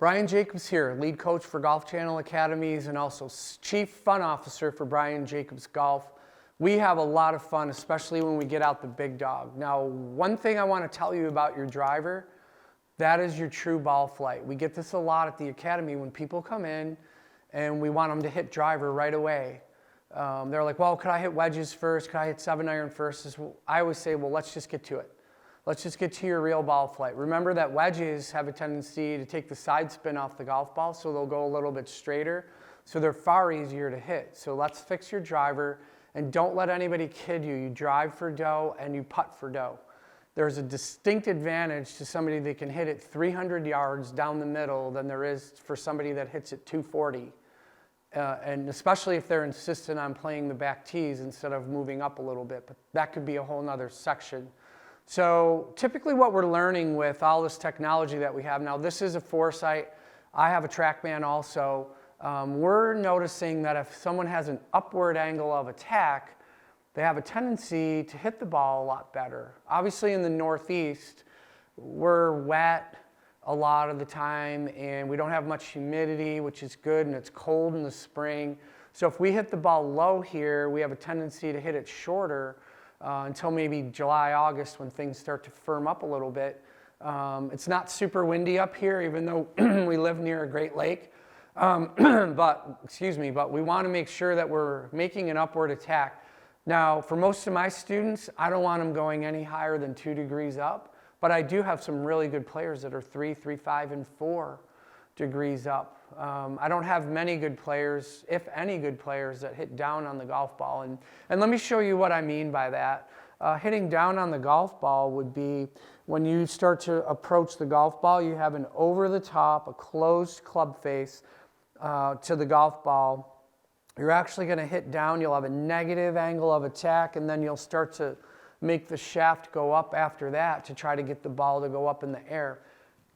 Brian Jacobs here, lead coach for Golf Channel Academies and also Chief Fun Officer for Brian Jacobs Golf. We have a lot of fun, especially when we get out the big dog. Now, one thing I want to tell you about your driver, that is your true ball flight. We get this a lot at the Academy when people come in and we want them to hit driver right away. They're like, well, could I hit wedges first? Could I hit 7-iron first? I always say, well, let's just get to it. Let's just get to your real ball flight. Remember that wedges have a tendency to take the side spin off the golf ball, so they'll go a little bit straighter. So they're far easier to hit. So let's fix your driver, and don't let anybody kid you. You drive for dough and you putt for dough. There's a distinct advantage to somebody that can hit it 300 yards down the middle than there is for somebody that hits it 240. And especially if they're insistent on playing the back tees instead of moving up a little bit. But that could be a whole nother section. So typically what we're learning with all this technology that we have now, this is a foresight. I have a TrackMan also. We're noticing that if someone has an upward angle of attack, they have a tendency to hit the ball a lot better. Obviously in the Northeast, we're wet a lot of the time and we don't have much humidity, which is good, and it's cold in the spring. So if we hit the ball low here, we have a tendency to hit it shorter until maybe July, August, when things start to firm up a little bit. It's not super windy up here, even though we live near a Great Lake. But we want to make sure that we're making an upward attack. Now, for most of my students, I don't want them going any higher than 2 degrees up, but I do have some really good players that are 3, 5, and 4 degrees up. I don't have many good players, if any good players, that hit down on the golf ball. And let me show you what I mean by that. Hitting down on the golf ball would be when you start to approach the golf ball, you have an over the top, a closed club face to the golf ball. You're actually going to hit down, you'll have a negative angle of attack, and then you'll start to make the shaft go up after that to try to get the ball to go up in the air.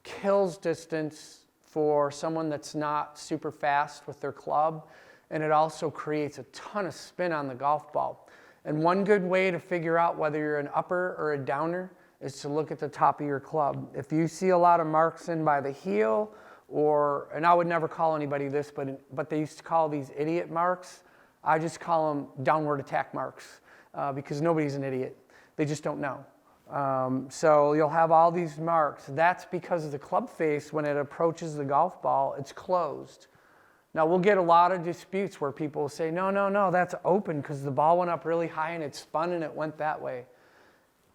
Kills distance for someone that's not super fast with their club, and it also creates a ton of spin on the golf ball. And one good way to figure out whether you're an upper or a downer is to look at the top of your club. If you see a lot of marks in by the heel, and I would never call anybody this, but they used to call these idiot marks. I just call them downward attack marks because nobody's an idiot. They just don't know. So you'll have all these marks. That's because of the club face. When it approaches the golf ball, it's closed. Now we'll get a lot of disputes where people will say, no, that's open because the ball went up really high and it spun and it went that way.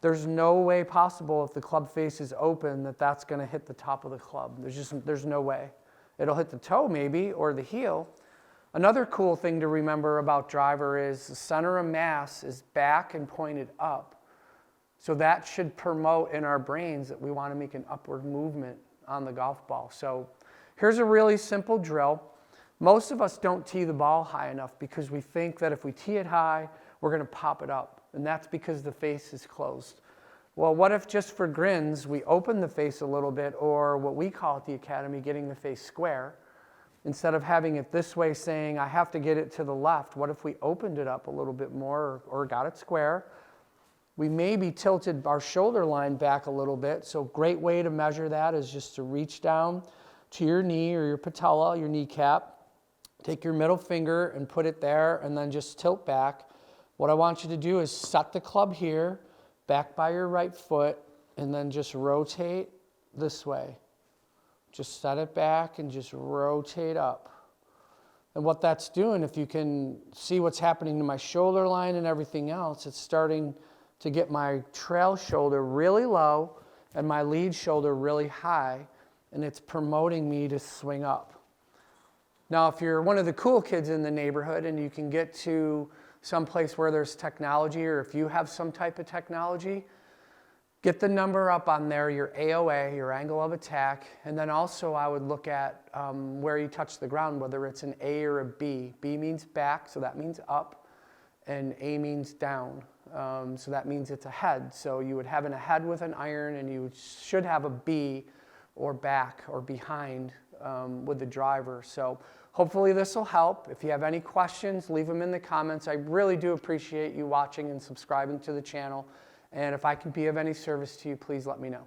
There's no way possible if the club face is open that that's going to hit the top of the club. There's no way. It'll hit the toe maybe or the heel. Another cool thing to remember about driver is the center of mass is back and pointed up. So that should promote in our brains that we want to make an upward movement on the golf ball. So here's a really simple drill. Most of us don't tee the ball high enough because we think that if we tee it high, we're going to pop it up. And that's because the face is closed. Well, what if just for grins, we open the face a little bit, or what we call at the Academy, getting the face square. Instead of having it this way saying, I have to get it to the left, what if we opened it up a little bit more or got it square? We maybe tilted our shoulder line back a little bit. So great way to measure that is just to reach down to your knee or your patella, your kneecap. Take your middle finger and put it there and then just tilt back. What I want you to do is set the club here, back by your right foot, and then just rotate this way. Just set it back and just rotate up. And what that's doing, if you can see what's happening to my shoulder line and everything else, it's starting to get my trail shoulder really low and my lead shoulder really high, and it's promoting me to swing up. Now, if you're one of the cool kids in the neighborhood and you can get to some place where there's technology, or if you have some type of technology, get the number up on there, your AOA, your angle of attack, and then also I would look at where you touch the ground, whether it's an A or a B. B means back, so that means up, and A means down. So that means it's a head. So you would have a head with an iron, and you should have a B or back or behind with the driver. So hopefully this will help. If you have any questions, leave them in the comments. I really do appreciate you watching and subscribing to the channel. And if I can be of any service to you, please let me know.